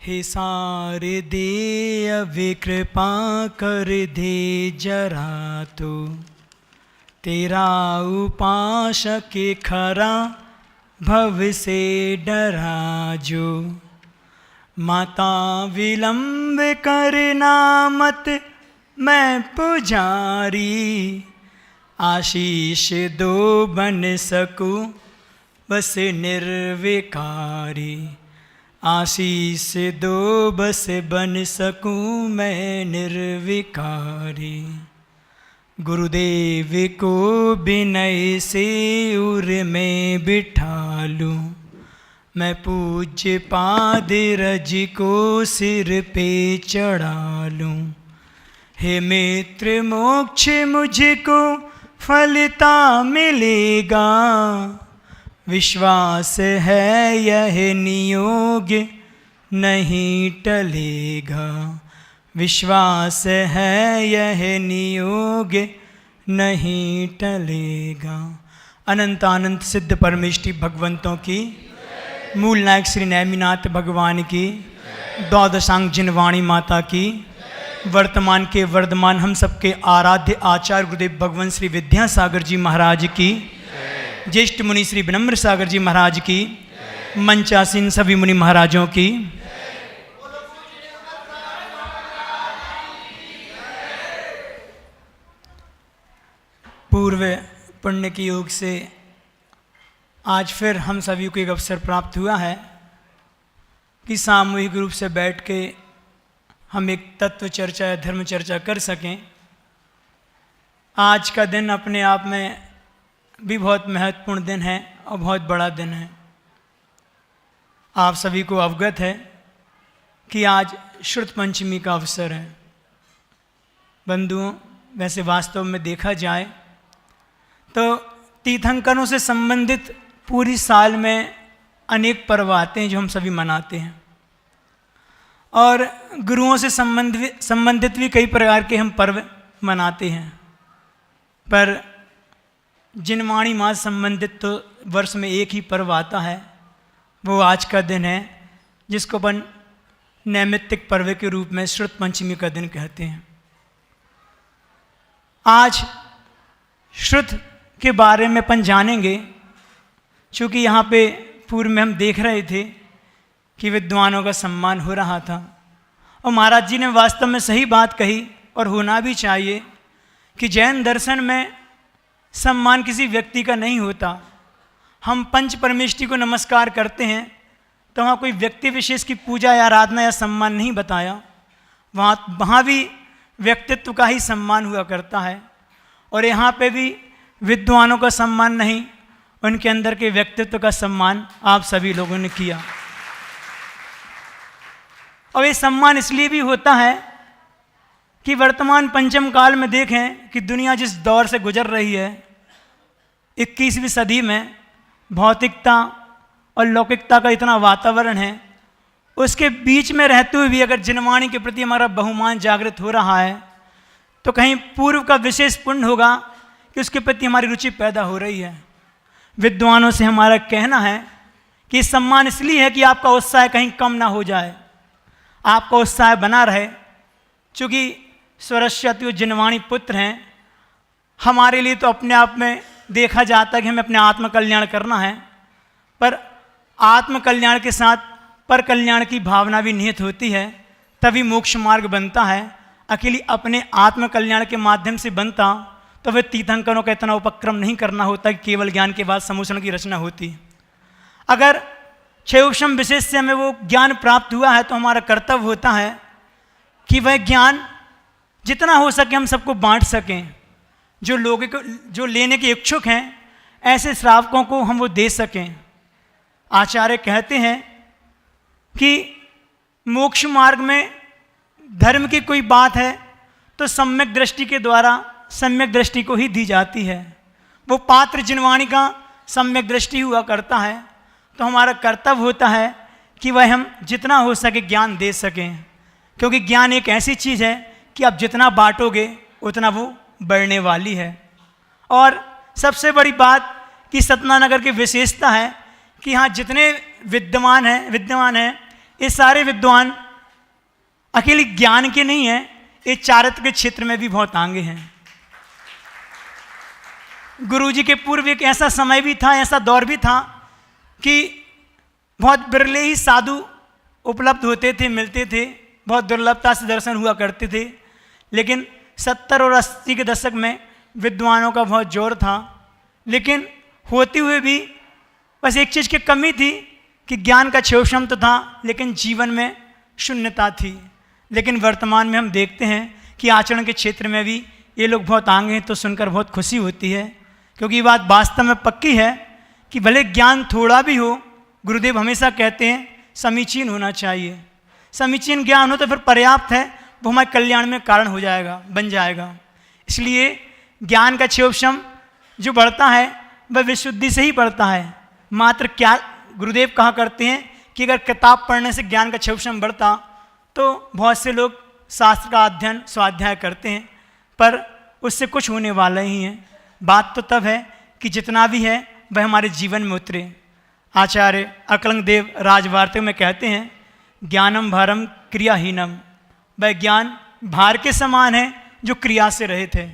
हे सारे दे अभी कृपा कर दे जरा तो, तेरा उपासक खरा भव से डरा जो। माता विलंब करना मत मैं पुजारी, आशीष दो बन सकूं बस निर्विकारी। आशीष दो बस बन सकूं मैं निर्विकारी। गुरुदेव को विनय से उर में बिठा लूं, मैं पूज्य पाद रज को सिर पे चढ़ा लूं। हे मित्र मोक्ष मुझको फलता मिलेगा, विश्वास है यह नियोग नहीं टलेगा। विश्वास है यह नियोग नहीं टलेगा। अनंत अनंत सिद्ध परमेष्टि भगवंतों की, मूल नायक श्री नैमिनाथ भगवान की, द्वादशांग जिनवाणी माता की, वर्तमान के वर्धमान हम सबके आराध्य आचार्य गुरुदेव भगवान श्री विद्यासागर जी महाराज की, ज्येष्ठ मुनि श्री विनम्र सागर जी महाराज की, मंचासीन सभी मुनि महाराजों की। पूर्व पुण्य के योग से आज फिर हम सभी को एक अवसर प्राप्त हुआ है कि सामूहिक रूप से बैठ के हम एक तत्व चर्चा या धर्म चर्चा कर सकें। आज का दिन अपने आप में भी बहुत महत्वपूर्ण दिन है और बहुत बड़ा दिन है। आप सभी को अवगत है कि आज श्रुत पंचमी का अवसर है। बंधुओं, वैसे वास्तव में देखा जाए तो तीर्थंकरों से संबंधित पूरी साल में अनेक पर्व आते हैं जो हम सभी मनाते हैं, और गुरुओं से संबंधित भी कई प्रकार के हम पर्व मनाते हैं। पर जिनवाणी मास संबंधित तो वर्ष में एक ही पर्व आता है, वो आज का दिन है जिसको अपन नैमित्तिक पर्व के रूप में श्रुत पंचमी का दिन कहते हैं। आज श्रुत के बारे में अपन जानेंगे, चूँकि यहाँ पे पूर्व में हम देख रहे थे कि विद्वानों का सम्मान हो रहा था, और महाराज जी ने वास्तव में सही बात कही और होना भी चाहिए कि जैन दर्शन में सम्मान किसी व्यक्ति का नहीं होता। हम पंच परमेष्टि को नमस्कार करते हैं तो वहाँ कोई व्यक्ति विशेष की पूजा या आराधना या सम्मान नहीं बताया, वहाँ भी व्यक्तित्व का ही सम्मान हुआ करता है। और यहाँ पे भी विद्वानों का सम्मान नहीं, उनके अंदर के व्यक्तित्व का सम्मान आप सभी लोगों ने किया। और ये सम्मान इसलिए भी होता है कि वर्तमान पंचम काल में देखें कि दुनिया जिस दौर से गुजर रही है, 21वीं सदी में भौतिकता और लौकिकता का इतना वातावरण है, उसके बीच में रहते हुए भी अगर जिनवाणी के प्रति हमारा बहुमान जागृत हो रहा है तो कहीं पूर्व का विशेष पुण्य होगा कि उसके प्रति हमारी रुचि पैदा हो रही है। विद्वानों से हमारा कहना है कि सम्मान इसलिए है कि आपका उत्साह कहीं कम ना हो जाए, आपका उत्साह बना रहे। चूँकि स्वरस्वती जिनवाणी पुत्र हैं, हमारे लिए तो अपने आप में देखा जाता है कि हमें अपने आत्म कल्याण करना है, पर आत्म कल्याण के साथ पर कल्याण की भावना भी निहित होती है, तभी मोक्ष मार्ग बनता है। अकेली अपने आत्म कल्याण के माध्यम से बनता तो वे तीर्थंकरों का इतना उपक्रम नहीं करना होता कि केवल ज्ञान के बाद समूषण की रचना होती। अगर क्षयोक्षम विशेष से हमें वो ज्ञान प्राप्त हुआ है तो हमारा कर्तव्य होता है कि वह ज्ञान जितना हो सके हम सबको बांट सकें। जो लेने के इच्छुक हैं ऐसे श्रावकों को हम वो दे सकें। आचार्य कहते हैं कि मोक्ष मार्ग में धर्म की कोई बात है तो सम्यक दृष्टि के द्वारा सम्यक दृष्टि को ही दी जाती है। वो पात्र जिनवाणी का सम्यक दृष्टि हुआ करता है, तो हमारा कर्तव्य होता है कि वह हम जितना हो सके ज्ञान दे सकें, क्योंकि ज्ञान एक ऐसी चीज़ है कि आप जितना बांटोगे उतना वो बढ़ने वाली है। और सबसे बड़ी बात कि सतना नगर की विशेषता है कि यहाँ जितने विद्वान हैं ये सारे विद्वान अकेले ज्ञान के नहीं हैं, ये चारित्र के क्षेत्र में भी बहुत आगे हैं। गुरुजी के पूर्व एक ऐसा समय भी था, ऐसा दौर भी था कि बहुत बिरले ही साधु उपलब्ध होते थे, मिलते थे, बहुत दुर्लभता से दर्शन हुआ करते थे। लेकिन 70 और 80 के दशक में विद्वानों का बहुत जोर था, लेकिन होते हुए भी बस एक चीज़ की कमी थी कि ज्ञान का क्षोभम तो था, लेकिन जीवन में शून्यता थी। लेकिन वर्तमान में हम देखते हैं कि आचरण के क्षेत्र में भी ये लोग बहुत आगे हैं, तो सुनकर बहुत खुशी होती है, क्योंकि ये बात वास्तव में पक्की है कि भले ज्ञान थोड़ा भी हो, गुरुदेव हमेशा कहते हैं समीचीन होना चाहिए। समीचीन ज्ञान हो तो फिर पर्याप्त है, वो हमारे कल्याण में कारण हो जाएगा, बन जाएगा। इसलिए ज्ञान का क्षोभम जो बढ़ता है वह विशुद्धि से ही बढ़ता है। मात्र क्या गुरुदेव कहा करते हैं कि अगर किताब पढ़ने से ज्ञान का क्षोभम बढ़ता तो बहुत से लोग शास्त्र का अध्ययन स्वाध्याय करते हैं, पर उससे कुछ होने वाला ही है। बात तो तब है कि जितना भी है वह हमारे जीवन में उतरे। आचार्य अकलंग देव राजवार्तिक में कहते हैं, ज्ञानम भारम क्रियाहीनम, वह ज्ञान भार के समान है जो क्रिया से रहित है।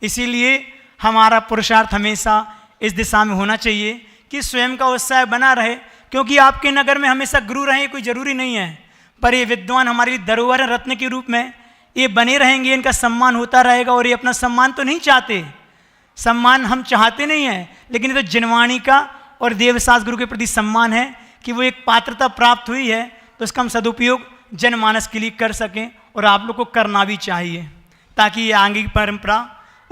इसीलिए हमारा पुरुषार्थ हमेशा इस दिशा में होना चाहिए कि स्वयं का उत्साह बना रहे, क्योंकि आपके नगर में हमेशा गुरु रहें कोई ज़रूरी नहीं है, पर ये विद्वान हमारे लिए धरोहर रत्न के रूप में ये बने रहेंगे, इनका सम्मान होता रहेगा। और ये अपना सम्मान तो नहीं चाहते, सम्मान हम चाहते नहीं हैं, लेकिन ये तो जिनवाणी का और देवसास गुरु के प्रति सम्मान है कि वो एक पात्रता प्राप्त हुई है, तो उसका हम सदुपयोग जनमानस के लिए कर सकें, और आप लोग को करना भी चाहिए, ताकि ये आगे की परंपरा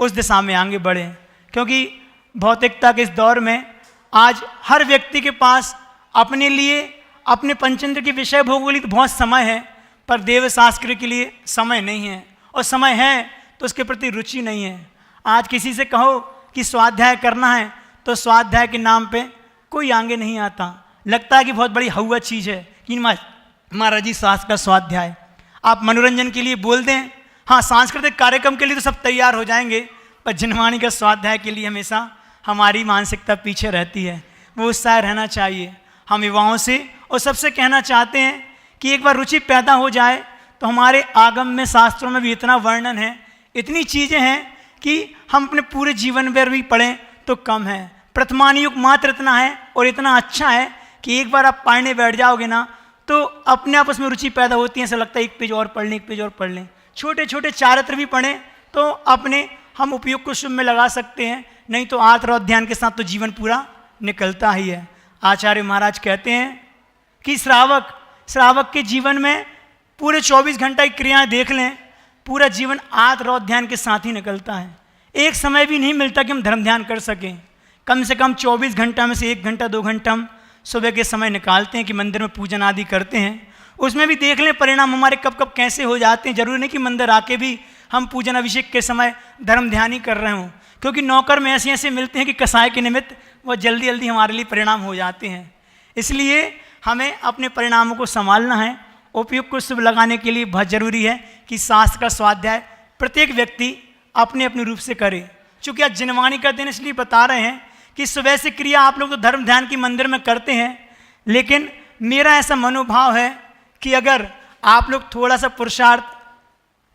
उस दिशा में आगे बढ़े। क्योंकि भौतिकता के इस दौर में आज हर व्यक्ति के पास अपने लिए, अपने पंचेंद्र के विषय भोगों के लिए तो बहुत समय है, पर देव शास्त्र के लिए समय नहीं है, और समय है तो उसके प्रति रुचि नहीं है। आज किसी से कहो कि स्वाध्याय करना है तो स्वाध्याय के नाम पे कोई आगे नहीं आता, लगता है कि बहुत बड़ी हौवा चीज़ है कि महाराज जी शास्त्र का स्वाध्याय। आप मनोरंजन के लिए बोल दें, हाँ सांस्कृतिक कार्यक्रम के लिए तो सब तैयार हो जाएंगे, पर जिनवाणी का स्वाध्याय के लिए हमेशा हमारी मानसिकता पीछे रहती है। वो उत्साह रहना चाहिए। हम युवाओं से और सबसे कहना चाहते हैं कि एक बार रुचि पैदा हो जाए तो हमारे आगम में, शास्त्रों में भी इतना वर्णन है, इतनी चीज़ें हैं कि हम अपने पूरे जीवन भर भी पढ़ें तो कम है। प्रथमान युग मात्र इतना है और इतना अच्छा है कि एक बार आप पढ़ने बैठ जाओगे ना तो अपने आप उसमें रुचि पैदा होती है। ऐसा लगता है एक पेज और पढ़ लें, एक पेज और पढ़ लें। छोटे छोटे चारित्र भी पढ़ें तो अपने हम उपयोग को शुभ में लगा सकते हैं, नहीं तो आत्र और ध्यान के साथ तो जीवन पूरा निकलता ही है। आचार्य महाराज कहते हैं कि श्रावक के जीवन में पूरे 24 घंटा की क्रियाएं देख लें, पूरा जीवन आत्र और ध्यान के साथ ही निकलता है। एक समय भी नहीं मिलता कि हम धर्म ध्यान कर सकें। कम से कम 24 घंटा में से 1 घंटा 2 घंटा हम सुबह के समय निकालते हैं कि मंदिर में पूजन आदि करते हैं। उसमें भी देख लें परिणाम हमारे कब कब कैसे हो जाते हैं। जरूरी नहीं कि मंदिर आके भी हम पूजन अभिषेक के समय धर्म ध्यान ही कर रहे हों, क्योंकि नौकर में ऐसे ऐसे मिलते हैं कि कसाय के निमित्त वो जल्दी जल्दी हमारे लिए परिणाम हो जाते हैं। इसलिए हमें अपने परिणामों को संभालना है। उपयोग को शुभ लगाने के लिए बहुत जरूरी है कि शास्त्र का स्वाध्याय प्रत्येक व्यक्ति अपने अपने रूप से करे। चूँकि आज जिनवाणी का दिन इसलिए बता रहे हैं कि सुबह से क्रिया आप लोग तो धर्म ध्यान की मंदिर में करते हैं, लेकिन मेरा ऐसा मनोभाव है कि अगर आप लोग थोड़ा सा पुरुषार्थ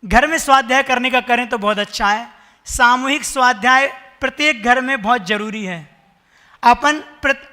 घर में स्वाध्याय करने का करें तो बहुत अच्छा है। सामूहिक स्वाध्याय प्रत्येक घर में बहुत जरूरी है। अपन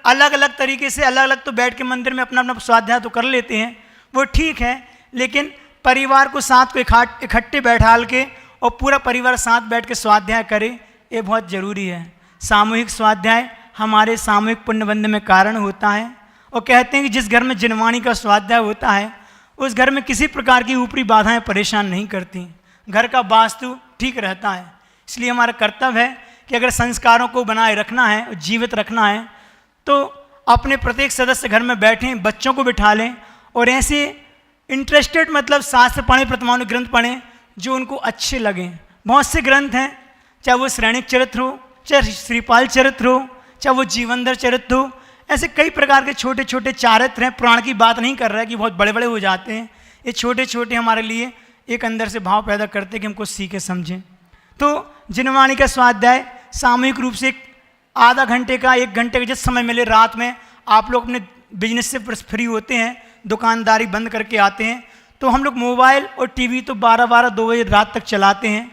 अलग अलग तरीके से अलग अलग तो बैठ के मंदिर में अपना अपना स्वाध्याय तो कर लेते हैं, वो ठीक है, लेकिन परिवार को साथ को इकट्ठे बैठाल के और पूरा परिवार साथ बैठ के स्वाध्याय करे, ये बहुत ज़रूरी है। सामूहिक स्वाध्याय हमारे सामूहिक पुण्यबंध में कारण होता है। और कहते हैं कि जिस घर में जिनवाणी का स्वाध्याय होता है उस घर में किसी प्रकार की ऊपरी बाधाएं परेशान नहीं करती, घर का वास्तु ठीक रहता है। इसलिए हमारा कर्तव्य है कि अगर संस्कारों को बनाए रखना है और जीवित रखना है तो अपने प्रत्येक सदस्य घर में बैठें, बच्चों को बिठा लें और ऐसे इंटरेस्टेड मतलब शास्त्र पढ़ें, प्रतिमानु ग्रंथ पढ़ें जो उनको अच्छे लगें। बहुत से ग्रंथ हैं, चाहे वो श्रेणिक चरित्र हो, चाहे श्रीपाल चरित्र हो, चाहे वो जीवनधर चरित्र हो, ऐसे कई प्रकार के छोटे छोटे चरित्र हैं। पुराण की बात नहीं कर रहा है कि बहुत बड़े बड़े हो जाते हैं, ये छोटे छोटे हमारे लिए एक अंदर से भाव पैदा करते हैं कि हमको सीखे समझें। तो जिनवाणी का स्वाध्याय सामूहिक रूप से आधा घंटे का 1 घंटे का जिस समय मिले रात में आप लोग अपने बिजनेस से फ्री होते हैं दुकानदारी बंद करके आते हैं, तो हम लोग मोबाइल और टीवी तो 12-12 2 बजे रात तक चलाते हैं।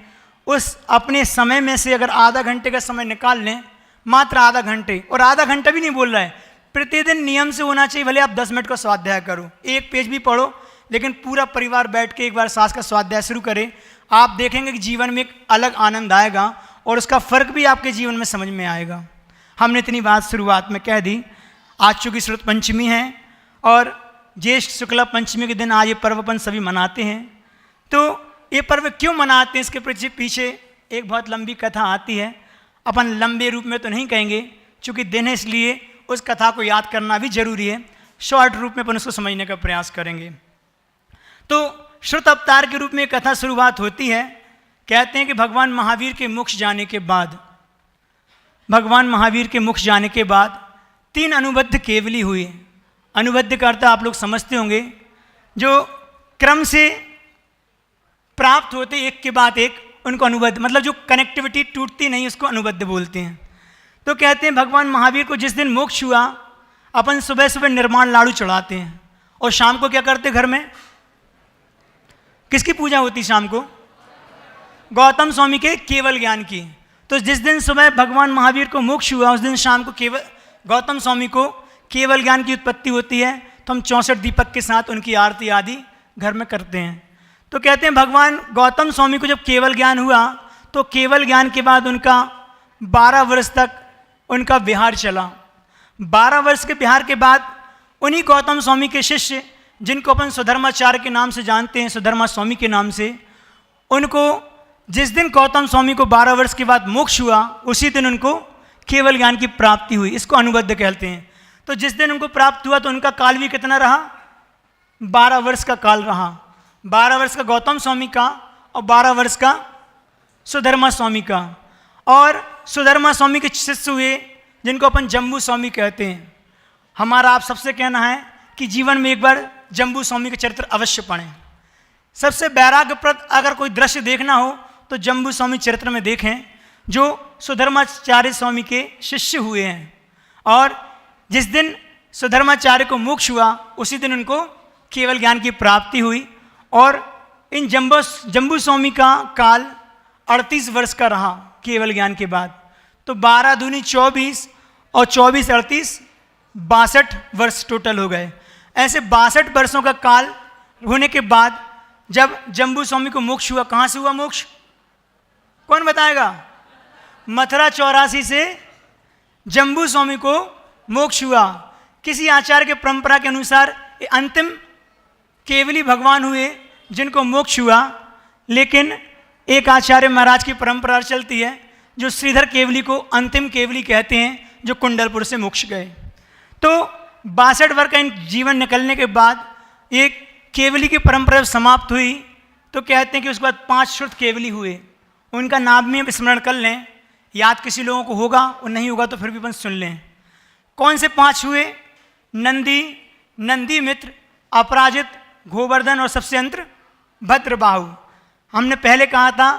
उस अपने समय में से अगर आधा घंटे का समय निकाल लें, मात्र आधा घंटे, और आधा घंटा भी नहीं बोल रहा है, प्रतिदिन नियम से होना चाहिए, भले आप 10 मिनट का स्वाध्याय करो, एक पेज भी पढ़ो, लेकिन पूरा परिवार बैठ के एक बार शास्त्र का स्वाध्याय शुरू करें। आप देखेंगे कि जीवन में एक अलग आनंद आएगा और उसका फर्क भी आपके जीवन में समझ में आएगा। हमने इतनी बात शुरुआत में कह दी। आज चूँकि श्रुत पंचमी है और ज्येष्ठ शुक्ला पंचमी के दिन आज ये पर्व अपन सभी मनाते हैं। तो ये पर्व क्यों मनाते हैं, इसके पीछे एक बहुत लंबी कथा आती है। अपन लंबे रूप में तो नहीं कहेंगे, चूँकि दिन है इसलिए उस कथा को याद करना भी जरूरी है। शॉर्ट रूप में अपन उसको समझने का प्रयास करेंगे। तो श्रुत अवतार के रूप में कथा शुरुआत होती है। कहते हैं कि भगवान महावीर के मोक्ष जाने के बाद, भगवान महावीर के मोक्ष जाने के बाद 3 अनुबद्ध केवली हुए। अनुबद्ध का अर्थ आप लोग समझते होंगे, जो क्रम से प्राप्त होते एक के बाद एक, उनको अनुबद्ध, मतलब जो कनेक्टिविटी टूटती नहीं उसको अनुबद्ध बोलते हैं। तो कहते हैं भगवान महावीर को जिस दिन मोक्ष हुआ, अपन सुबह सुबह निर्माण लाड़ू चढ़ाते हैं और शाम को क्या करते घर में, किसकी पूजा होती शाम को? गौतम स्वामी के केवल ज्ञान की। तो जिस दिन सुबह भगवान महावीर को मोक्ष हुआ, उस दिन शाम को केवल गौतम स्वामी को केवल ज्ञान की उत्पत्ति होती है। तो हम 64 दीपक के साथ उनकी आरती आदि घर में करते हैं। तो कहते हैं भगवान गौतम स्वामी को जब केवल ज्ञान हुआ, तो केवल ज्ञान के बाद उनका 12 वर्ष तक उनका विहार चला। 12 वर्ष के विहार के बाद उन्हीं गौतम स्वामी के शिष्य, जिनको अपन सुधर्माचार्य के नाम से जानते हैं, सुधर्मा स्वामी के नाम से, उनको जिस दिन गौतम स्वामी को 12 वर्ष के बाद मोक्ष हुआ, उसी दिन उनको केवल ज्ञान की प्राप्ति हुई। इसको अनुबद्ध कहते हैं। तो जिस दिन उनको प्राप्त हुआ तो उनका काल भी कितना रहा? 12 वर्ष का काल रहा। 12 वर्ष का गौतम स्वामी का और 12 वर्ष का सुधर्मा स्वामी का। और सुधर्मा स्वामी के शिष्य हुए जिनको अपन जम्बू स्वामी कहते हैं। हमारा आप सबसे कहना है कि जीवन में एक बार जम्बू स्वामी के चरित्र अवश्य पढ़ें। सबसे वैराग्यप्रद अगर कोई दृश्य देखना हो तो जम्बू स्वामी चरित्र में देखें, जो सुधर्माचार्य स्वामी के शिष्य हुए हैं। और जिस दिन सुधर्माचार्य को मोक्ष हुआ, उसी दिन उनको केवल ज्ञान की प्राप्ति हुई। और इन जम्बू स्वामी का काल 38 वर्ष का रहा केवल ज्ञान के बाद। तो 12 दूनी 24 और 24 38 62 वर्ष टोटल हो गए। ऐसे 62 वर्षों का काल होने के बाद जब जम्बू स्वामी को मोक्ष हुआ, कहाँ से हुआ मोक्ष? कौन बताएगा? मथुरा 84 से जम्बू स्वामी को मोक्ष हुआ। किसी आचार्य के परंपरा के अनुसार ये अंतिम केवली भगवान हुए जिनको मोक्ष हुआ। लेकिन एक आचार्य महाराज की परंपरा चलती है जो श्रीधर केवली को अंतिम केवली कहते हैं, जो कुंडलपुर से मोक्ष गए। तो 62 वर्ष का जीवन निकलने के बाद एक केवली की परंपरा समाप्त हुई, तो कहते हैं कि उसके बाद 5 श्रुत केवली हुए। उनका नाम भी स्मरण कर लें, याद किसी लोगों को होगा और नहीं होगा तो फिर भी अपन सुन लें। कौन से 5 हुए? नंदी, नंदी मित्र, अपराजित, गोवर्धन और सबसे अंत भद्रबाहु। हमने पहले कहा था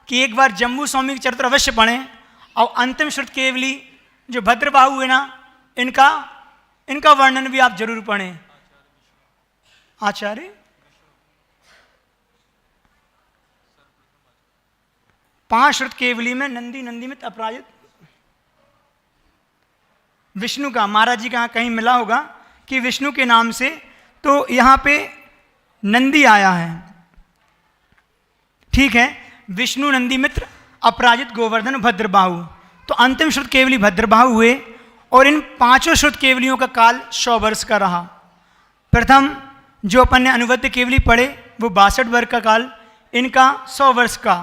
कि एक बार जम्बू स्वामी के चरित्र अवश्य पढ़ें, और अंतिम श्रुत केवली जो भद्रबाहु हुए ना, इनका वर्णन भी आप जरूर पढ़ें। आचार्य 5 श्रुत केवली में नंदी, नंदीमित, अपराजित, विष्णु का, महाराज जी का कहीं मिला होगा कि विष्णु के नाम से, तो यहाँ पे नंदी आया है। ठीक है, विष्णु, नंदी मित्र, अपराजित, गोवर्धन, भद्रबाहु। तो अंतिम श्रुत केवली भद्रबाहु हुए। और इन 5 श्रुत केवलियों का काल 100 वर्ष का रहा। प्रथम जो अपन ने अनुबद्ध केवली पढ़े वो 62 वर्ष का काल, इनका 100 वर्ष का।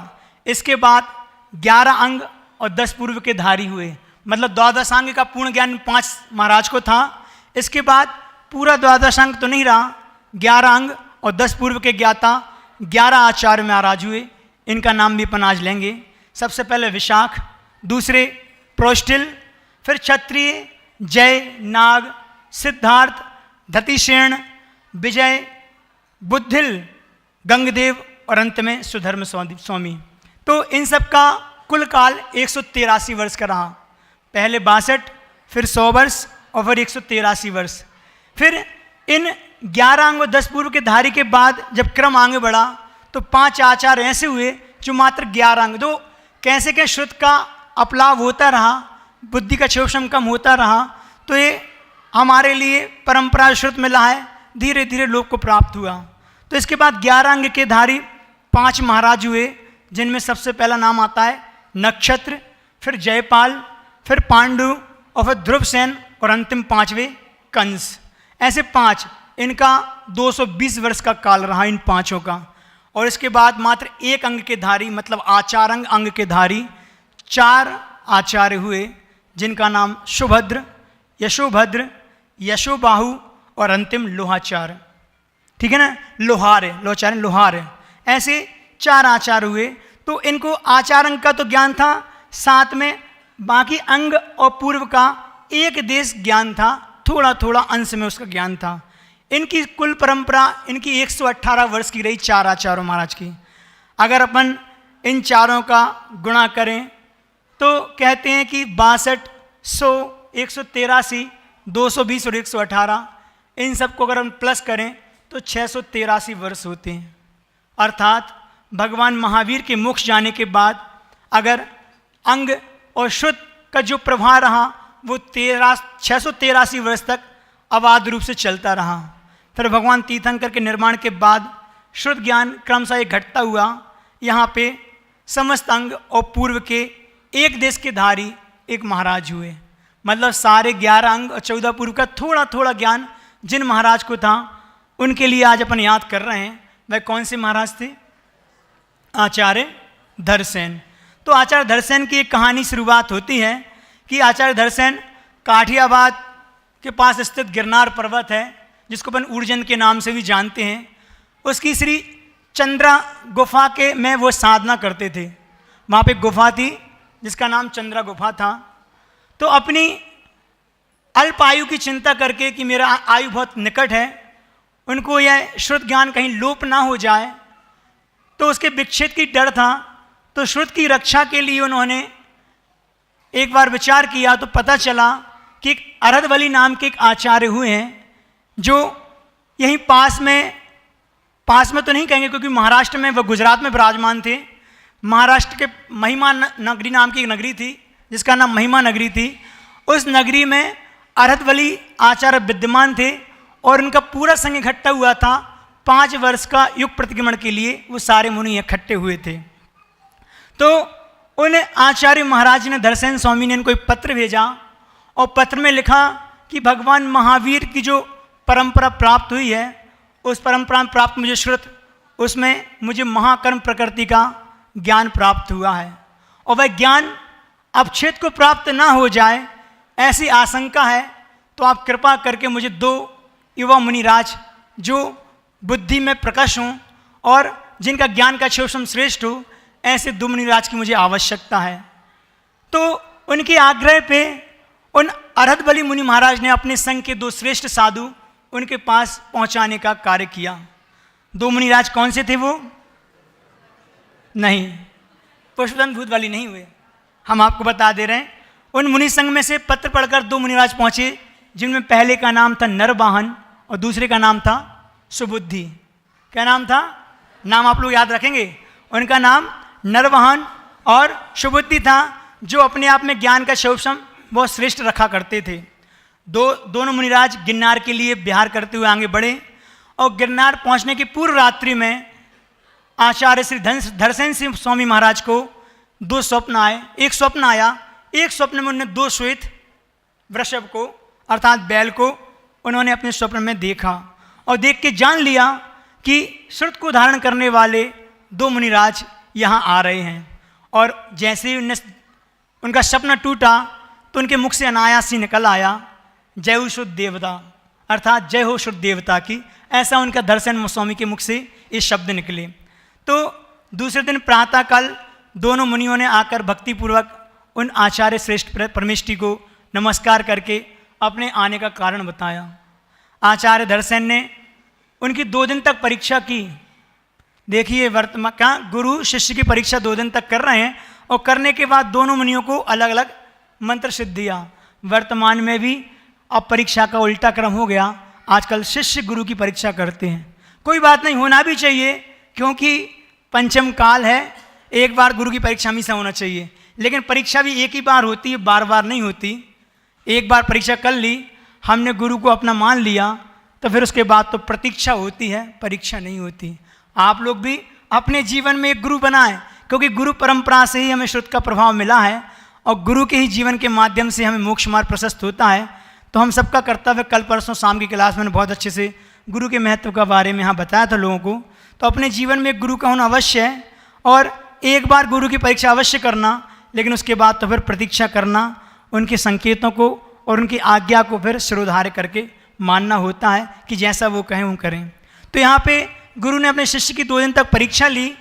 इसके बाद 11 अंग और 10 पूर्व के धारी हुए, मतलब द्वादशांग का पूर्ण ज्ञान 5 महाराज को था। इसके बाद पूरा द्वादशांग तो नहीं रहा, 11 अंग और 10 पूर्व के ज्ञाता 11 आचार्य महाराज हुए। इनका नाम भी अपन आज लेंगे। सबसे पहले विशाख, दूसरे प्रोष्टिल, फिर क्षत्रिय, जय, नाग, सिद्धार्थ, धतिशेण, विजय, बुद्धिल, गंगदेव और अंत में सुधर्म स्वामी। तो इन सब का कुल काल 183 वर्ष का रहा। पहले 62, फिर 100 वर्ष और फिर 183 वर्ष। फिर इन 11 अंग और 10 पूर्व के धारी के बाद जब क्रम आगे बढ़ा तो 5 आचार्य ऐसे हुए जो मात्र 11 अंग, तो कैसे के श्रुत का अपलाव होता रहा, बुद्धि का क्षोभम कम होता रहा, तो ये हमारे लिए परंपरा श्रुत मिला है, धीरे धीरे लोक को प्राप्त हुआ। तो इसके बाद 11 अंग के धारी 5 महाराज हुए, जिनमें सबसे पहला नाम आता है नक्षत्र, फिर जयपाल, फिर पांडु और फिर ध्रुवसेन और अंतिम 5वें कंस। ऐसे 5, इनका 220 वर्ष का काल रहा इन 5 का। और इसके बाद मात्र 1 अंग के धारी मतलब आचारंग अंग के धारी 4 आचार्य हुए, जिनका नाम सुभद्र, यशोभद्र, यशोबाहु और अंतिम लोहाचार्य। ठीक है ना, लोहार है, लोहाचार्य लोहार है। ऐसे 4 आचार्य हुए। तो इनको आचार अंग का तो ज्ञान था, साथ में बाकी अंग और पूर्व का एक देश ज्ञान था, थोड़ा थोड़ा अंश में उसका ज्ञान था। इनकी कुल परंपरा इनकी 118 वर्ष की रही, 4 आचार्य महाराज की। अगर अपन इन चारों का गुणा करें तो कहते हैं कि 62, 100, 183, 220 और 118, इन सबको अगर हम प्लस करें तो 683 वर्ष होते हैं। अर्थात भगवान महावीर के मोक्ष जाने के बाद अगर अंग और शुद्ध का जो प्रभाव रहा वो 683 वर्ष तक अबाध रूप से चलता रहा। फिर भगवान तीर्थंकर के निर्माण के बाद शुद्ध ज्ञान क्रमशः घटता हुआ, यहाँ पे समस्त अंग और पूर्व के एक देश के धारी एक महाराज हुए। मतलब सारे 11 अंग और 14 पूर्व का थोड़ा थोड़ा ज्ञान जिन महाराज को था, उनके लिए आज अपन याद कर रहे हैं। वह कौन से महाराज थे? आचार्य धरसेन। तो आचार्य धरसेन की एक कहानी शुरुआत होती है कि आचार्य धरसेन काठियावाद के पास स्थित गिरनार पर्वत है, जिसको अपन उर्जन के नाम से भी जानते हैं, उसकी श्री चंद्रा गुफा के में वो साधना करते थे। वहाँ पे गुफा थी जिसका नाम चंद्रा गुफा था। तो अपनी अल्प आयु की चिंता करके कि मेरा आयु बहुत निकट है, उनको यह श्रुत ज्ञान कहीं लोप ना हो जाए, तो उसके विच्छेद की डर था। तो श्रुत की रक्षा के लिए उन्होंने एक बार विचार किया तो पता चला कि एक अरहदवली नाम के एक आचार्य हुए हैं, जो यहीं पास में तो नहीं कहेंगे क्योंकि महाराष्ट्र में, वह गुजरात में विराजमान थे। महाराष्ट्र के महिमा नगरी नाम की एक नगरी थी जिसका नाम महिमा नगरी थी। उस नगरी में अरहदवली आचार्य विद्यमान थे और उनका पूरा संघ इकट्ठा हुआ था। 5 वर्ष का युग प्रतिक्रमण के लिए वो सारे मुनि इकट्ठे हुए थे। तो उन आचार्य महाराज ने, धरसेन स्वामी ने, इनको एक पत्र भेजा और पत्र में लिखा कि भगवान महावीर की जो परंपरा प्राप्त हुई है, उस परंपरा में प्राप्त मुझे श्रुत, उसमें मुझे महाकर्म प्रकृति का ज्ञान प्राप्त हुआ है और वह ज्ञान अपच्छेद को प्राप्त ना हो जाए ऐसी आशंका है। तो आप कृपा करके मुझे 2 युवा मुनिराज जो बुद्धि में प्रकश हों और जिनका ज्ञान का क्षोभम श्रेष्ठ हो, ऐसे 2 मुनिराज की मुझे आवश्यकता है। तो उनके आग्रह पे उन अरहदवली मुनि महाराज ने अपने संघ के 2 श्रेष्ठ साधु उनके पास पहुंचाने का कार्य किया। 2 मुनिराज कौन से थे वो? नहीं, पुष्पदंत भूत वाली नहीं हुए, हम आपको बता दे रहे हैं। उन मुनि संघ में से पत्र पढ़कर 2 मुनिराज पहुंचे, जिनमें पहले का नाम था नरवाहन और दूसरे का नाम था सुबुद्धि। क्या नाम था? नाम आप लोग याद रखेंगे। उनका नाम नरवाहन और सुबुद्धि था, जो अपने आप में ज्ञान का क्षोभम बहुत श्रेष्ठ रखा करते थे। दोनों मुनिराज गिरनार के लिए विहार करते हुए आगे बढ़े और गिरनार पहुंचने की पूर्व रात्रि में आचार्य श्री धरसेन सिंह स्वामी महाराज को 2 स्वप्न आए। एक स्वप्न आया, एक स्वप्न में उन्होंने 2 श्वेत वृषभ को अर्थात बैल को उन्होंने अपने स्वप्न में देखा और देख के जान लिया कि श्रुत को धारण करने वाले 2 मुनिराज यहाँ आ रहे हैं। और जैसे ही उनका सपना टूटा तो उनके मुख से अनायास ही निकल आया, जय हो शुद्ध देवता, अर्थात जय हो शुद्ध देवता की। ऐसा उनका धरसेन स्वामी के मुख से ये शब्द निकले। तो दूसरे दिन प्रातःकाल दोनों मुनियों ने आकर भक्तिपूर्वक उन आचार्य श्रेष्ठ परमेष्ठी को नमस्कार करके अपने आने का कारण बताया। आचार्य धरसेन ने उनकी 2 दिन तक परीक्षा की। देखिए वर्तमान क्या गुरु शिष्य की परीक्षा 2 दिन तक कर रहे हैं और करने के बाद दोनों मुनियों को अलग अलग मंत्र सिद्ध दिया। वर्तमान में भी अब परीक्षा का उल्टा क्रम हो गया। आजकल शिष्य गुरु की परीक्षा करते हैं। कोई बात नहीं, होना भी चाहिए, क्योंकि पंचम काल है, एक बार गुरु की परीक्षा हमेशा होना चाहिए। लेकिन परीक्षा भी एक ही बार होती है, बार बार नहीं होती। एक बार परीक्षा कर ली, हमने गुरु को अपना मान लिया, तो फिर उसके बाद तो प्रतीक्षा होती है, परीक्षा नहीं होती। आप लोग भी अपने जीवन में एक गुरु बनाएं, क्योंकि गुरु परंपरा से ही हमें श्रुत का प्रभाव मिला है और गुरु के ही जीवन के माध्यम से हमें मोक्ष मार्ग प्रशस्त होता है। तो हम सबका कर्तव्य, कल परसों शाम की क्लास में बहुत अच्छे से गुरु के महत्व का बारे में यहाँ बताया था लोगों को। तो अपने जीवन में गुरु का होना अवश्य है, और एक बार गुरु की परीक्षा अवश्य करना, लेकिन उसके बाद तो फिर प्रतीक्षा करना, उनके संकेतों को और उनकी आज्ञा को फिर सिरोधार्य करके मानना होता है कि जैसा वो कहें वो करें। तो यहाँ पे गुरु ने अपने शिष्य की 2 दिन तक परीक्षा ली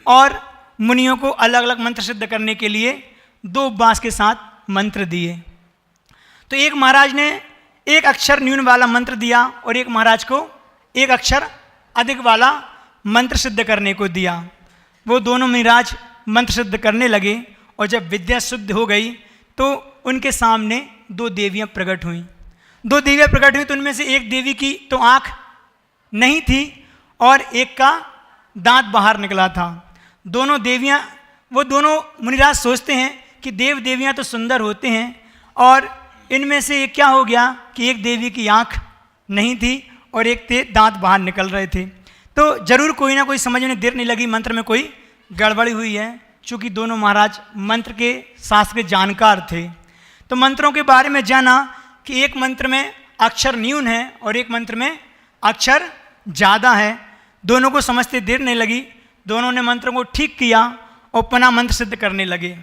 और मुनियों को अलग अलग मंत्र सिद्ध करने के लिए 2 उपवास के साथ मंत्र दिए। तो एक महाराज ने एक अक्षर न्यून वाला मंत्र दिया और एक महाराज को एक अक्षर अधिक वाला मंत्र सिद्ध करने को दिया। वो दोनों महाराज मंत्र सिद्ध करने लगे और जब विद्या शुद्ध हो गई तो उनके सामने 2 देवियाँ प्रकट हुईं। 2 देवियाँ प्रकट हुई तो उनमें से एक देवी की तो आँख नहीं थी और एक का दांत बाहर निकला था। दोनों देवियाँ, वो दोनों मुनिराज सोचते हैं कि देव देवियाँ तो सुंदर होते हैं, और इनमें से एक क्या हो गया कि एक देवी की आँख नहीं थी और एक के दांत बाहर निकल रहे थे। तो जरूर कोई ना कोई समझने देर नहीं लगी, मंत्र में कोई गड़बड़ी हुई है, चूँकि दोनों महाराज मंत्र के शास्त्र के जानकार थे। तो मंत्रों के बारे में जाना कि एक मंत्र में अक्षर न्यून है और एक मंत्र में अक्षर ज़्यादा है। दोनों को समझते देर नहीं लगी, दोनों ने मंत्रों को ठीक किया और पुनः मंत्र सिद्ध करने लगे।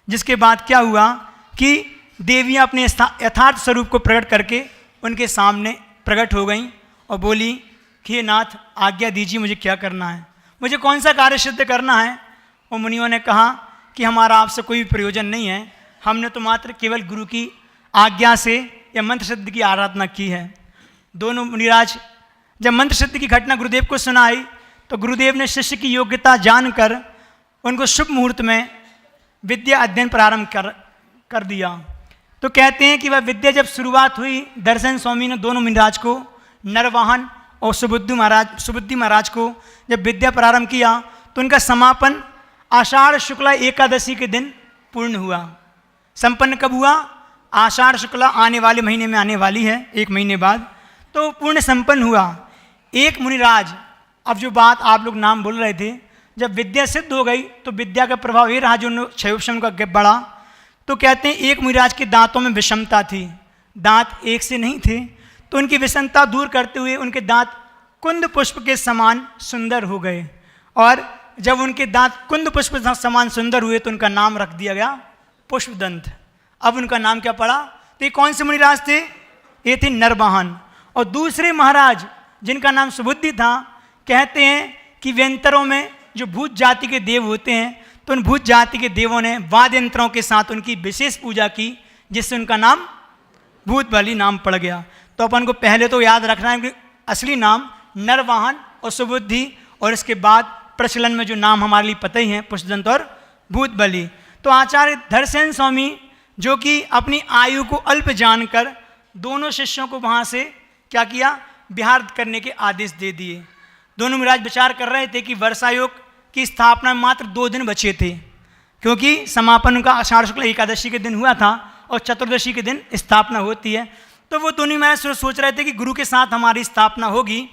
जिसके बाद क्या हुआ कि देवियाँ अपने यथार्थ स्वरूप को प्रकट करके उनके सामने प्रकट हो गईं और बोली कि हे नाथ, आज्ञा दीजिए, मुझे क्या करना है, मुझे कौन सा कार्य सिद्ध करना है। और मुनियों ने कहा कि हमारा आपसे कोई भी प्रयोजन नहीं है, हमने तो मात्र केवल गुरु की आज्ञा से या मंत्र सिद्ध की आराधना की है। दोनों मुनिराज जब मंत्र सिद्ध की घटना गुरुदेव को सुनाई तो गुरुदेव ने शिष्य की योग्यता जानकर उनको शुभ मुहूर्त में विद्या अध्ययन प्रारंभ कर दिया। तो कहते हैं कि वह विद्या जब शुरुआत हुई, दर्शन स्वामी ने दोनों मुनिराज को, नरवाहन और सुबुद्धि महाराज को जब विद्या प्रारंभ किया तो उनका समापन आषाढ़ शुक्ला एकादशी के दिन पूर्ण हुआ। संपन्न कब हुआ? आषाढ़ शुक्ला आने वाले महीने में आने वाली है, 1 महीने बाद, तो पूर्ण संपन्न हुआ। एक मुनिराज, अब जो बात आप लोग नाम बोल रहे थे, जब विद्या सिद्ध हो गई तो विद्या का प्रभाव ये रहा जो क्षयोपशम का बढ़ा। तो कहते हैं एक मुनिराज के दांतों में विषमता थी, दांत एक से नहीं थे, तो उनकी विषमता दूर करते हुए उनके दांत कुंद पुष्प के समान सुंदर हो गए। और जब उनके दांत कुंद पुष्प समान सुंदर हुए तो उनका नाम रख दिया गया पुष्पदंत। अब उनका नाम क्या पड़ा? तो ये कौन से मुनिराज थे? ये थे नरवाहन। और दूसरे महाराज जिनका नाम सुबुद्धि था, कहते हैं कि व्यंतरों में जो भूत जाति के देव होते हैं, तो उन भूत जाति के देवों ने वाद्य यंत्रों के साथ उनकी विशेष पूजा की, जिससे उनका नाम भूत बलि नाम पड़ गया। तो अपन को पहले तो याद रखना है कि असली नाम नरवाहन और सुबुद्धि, और इसके बाद प्रचलन में जो नाम हमारे लिए पता ही है, पुष्पदंत और भूत बलि। तो आचार्य धरसेन स्वामी जो कि अपनी आयु को अल्प जानकर दोनों शिष्यों को वहाँ से क्या किया? बिहार करने के आदेश दे दिए। दोनों महाराज विचार कर रहे थे कि वर्षायोग की स्थापना में मात्र 2 दिन बचे थे, क्योंकि समापन उनका आषाढ़ शुक्ल एकादशी के दिन हुआ था और चतुर्दशी के दिन स्थापना होती है। तो वो दोनों महाराज सोच रहे थे कि गुरु के साथ हमारी स्थापना होगी,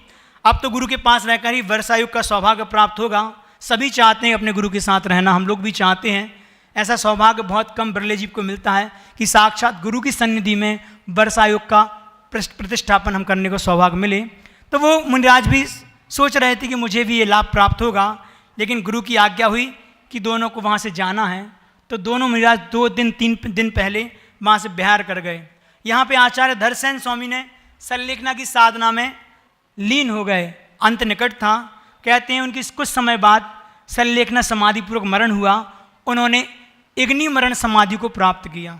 अब तो गुरु के पास रहकर ही वर्षायोग का सौभाग्य प्राप्त होगा। सभी चाहते हैं अपने गुरु के साथ रहना, हम लोग भी चाहते हैं। ऐसा सौभाग्य बहुत कम ब्रह्मजीव को मिलता है कि साक्षात गुरु की सन्निधि में वर्षायोग का प्रतिष्ठापन हम करने को सौभाग्य मिले। तो वो मुनिराज भी सोच रहे थे कि मुझे भी ये लाभ प्राप्त होगा, लेकिन गुरु की आज्ञा हुई कि दोनों को वहाँ से जाना है। तो दोनों मुनिराज 2-3 दिन पहले वहाँ से बिहार कर गए। यहाँ पे आचार्य धरसेन स्वामी ने संलेखना की साधना में लीन हो गए, अंत निकट था। कहते हैं उनकी कुछ समय बाद संलेखना समाधिपूर्वक मरण हुआ। उन्होंने अग्नि मरण समाधि को प्राप्त किया।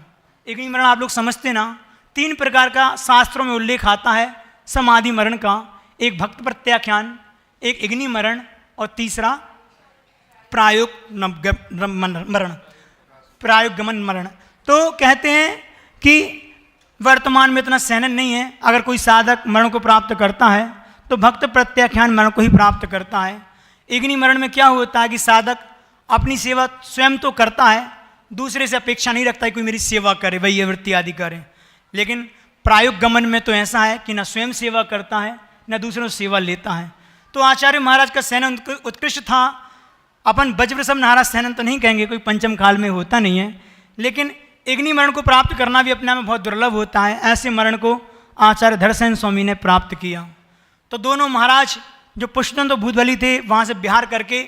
अग्नि मरण आप लोग समझते ना, 3 प्रकार का शास्त्रों में उल्लेख आता है समाधि मरण का। एक भक्त प्रत्याख्यान, एक अग्नि मरण और तीसरा प्रायोगमन मरण। तो कहते हैं कि वर्तमान में इतना सहन नहीं है। अगर कोई साधक मरण को प्राप्त करता है तो भक्त प्रत्याख्यान मरण को ही प्राप्त करता है। अग्नि मरण में क्या होता है कि साधक अपनी सेवा स्वयं तो करता है, दूसरे से अपेक्षा नहीं रखता है कोई मेरी सेवा करे, वही वृत्ति आदि करे। लेकिन प्रायोग गमन में तो ऐसा है कि न स्वयं सेवा करता है न दूसरों से सेवा लेता है। तो आचार्य महाराज का सहन उत्कृष्ट था। अपन वज्रसम नारा सहन तो नहीं कहेंगे, कोई पंचम काल में होता नहीं है, लेकिन अग्नि मरण को प्राप्त करना भी अपने में बहुत दुर्लभ होता है। ऐसे मरण को आचार्य धरसेन स्वामी ने प्राप्त किया। तो दोनों महाराज जो पुष्पदंत भूतबली थे वहाँ से बिहार करके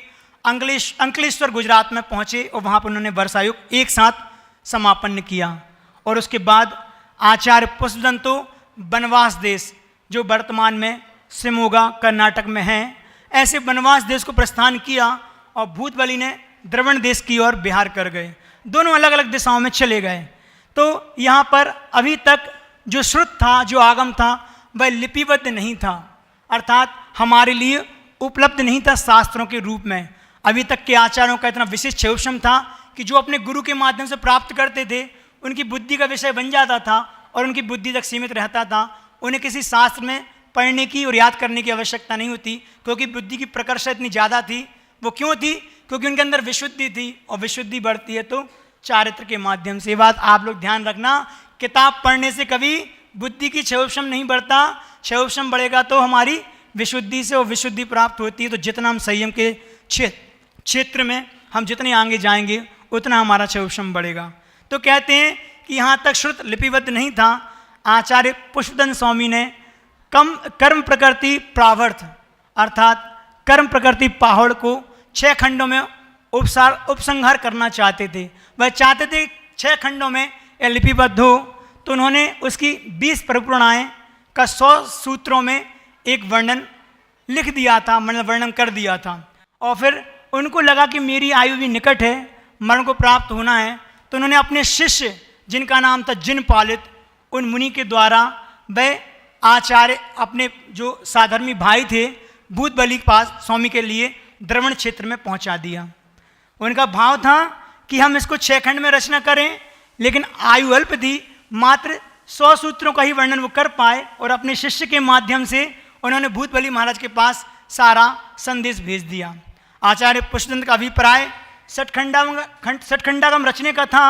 अंकलेश्वर गुजरात में पहुँचे और वहाँ पर उन्होंने वर्षायुग एक साथ समापन किया। और उसके बाद आचार्य पुष्पदंतो बनवास देश जो वर्तमान में शिमोगा कर्नाटक में है, ऐसे बनवास देश को प्रस्थान किया और भूतबली ने द्रवण देश की ओर बिहार कर गए। दोनों अलग अलग दिशाओं में चले गए। तो यहाँ पर अभी तक जो श्रुत था, जो आगम था, वह लिपिबद्ध नहीं था, अर्थात हमारे लिए उपलब्ध नहीं था शास्त्रों के रूप में। अभी तक के आचार्यों का इतना विशेष क्षेपशम था कि जो अपने गुरु के माध्यम से प्राप्त करते थे उनकी बुद्धि का विषय बन जाता था और उनकी बुद्धि तक सीमित रहता था। उन्हें किसी शास्त्र में पढ़ने की और याद करने की आवश्यकता नहीं होती, क्योंकि बुद्धि की प्रकर्षता इतनी ज़्यादा थी। वो क्यों थी? क्योंकि उनके अंदर विशुद्धि थी, और विशुद्धि बढ़ती है तो चारित्र के माध्यम से। ये बात आप लोग ध्यान रखना, किताब पढ़ने से कभी बुद्धि की क्षयोपशम नहीं बढ़ता। क्षयोपशम बढ़ेगा तो हमारी विशुद्धि से, और विशुद्धि प्राप्त होती है तो जितना हम संयम के क्षेत्र में हम जितने आगे जाएंगे उतना हमारा क्षयोपशम बढ़ेगा। तो कहते हैं कि यहाँ तक श्रुत लिपिबद्ध नहीं था। आचार्य पुष्पदंत स्वामी ने कर्म प्रकृति प्रावर्थ अर्थात कर्म प्रकृति पहाड़ को 6 खंडों में उपसंहार करना चाहते थे। वह चाहते थे 6 खंडों में यह लिपिबद्ध हो, तो उन्होंने उसकी 20 परिपूर्णाएँ का 100 सूत्रों में एक वर्णन लिख दिया था, मतलब वर्णन कर दिया था। और फिर उनको लगा कि मेरी आयु भी निकट है, मरण को प्राप्त होना है, तो उन्होंने अपने शिष्य जिनका नाम था जिन पालित, उन मुनि के द्वारा वह आचार्य अपने जो साधर्मी भाई थे भूतबली के पास स्वामी के लिए द्रवण क्षेत्र में पहुंचा दिया। उनका भाव था कि हम इसको 6 खंड में रचना करें, लेकिन आयु अल्प थी, मात्र 100 सूत्रों का ही वर्णन वो कर पाए, और अपने शिष्य के माध्यम से उन्होंने भूतबली महाराज के पास सारा संदेश भेज दिया। आचार्य पुष्पदंत का अभिप्राय षटखंडागम रचने का था।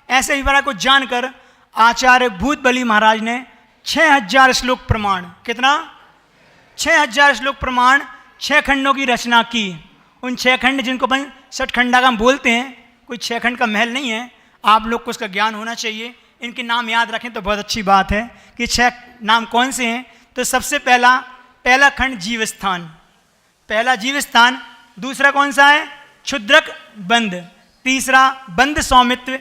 ऐसे अभिप्राय को जानकर आचार्य भूतबली महाराज ने 6000 श्लोक प्रमाण, कितना 6000 श्लोक प्रमाण 6 खंडों की रचना की। उन 6 खंड जिनको अपन षटखंडागम बोलते हैं, कोई 6 खंड का महल नहीं है, आप लोग को उसका ज्ञान होना चाहिए। इनके नाम याद रखें तो बहुत अच्छी बात है कि 6 नाम कौन से हैं। तो सबसे पहला खंड जीव स्थान, पहला जीव स्थान। दूसरा कौन सा है? क्षुद्रक बंद। तीसरा बंद सौमित्व।